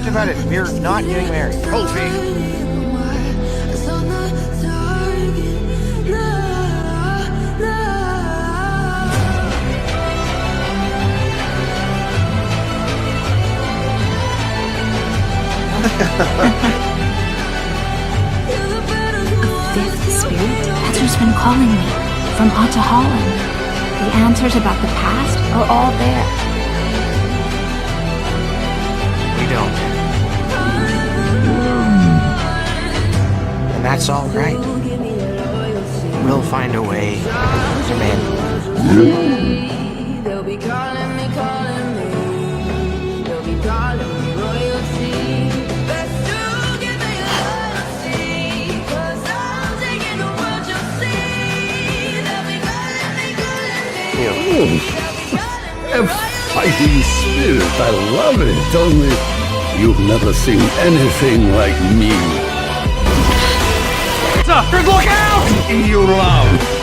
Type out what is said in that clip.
talked about it. We're not getting married. Fifth spirit? That's who's been calling me. From Otta Holland. The answers about the past are all there. We don't. And that's all right. We'll find a way to mend. They'll be calling me, calling me. They'll be calling me royalty. Best to give me a loyalty, 'cause I'm taking the world, you'll see. They'll be calling me, calling me. A fighting spirit, I love it. Only you've never seen anything like me. Look out! You love.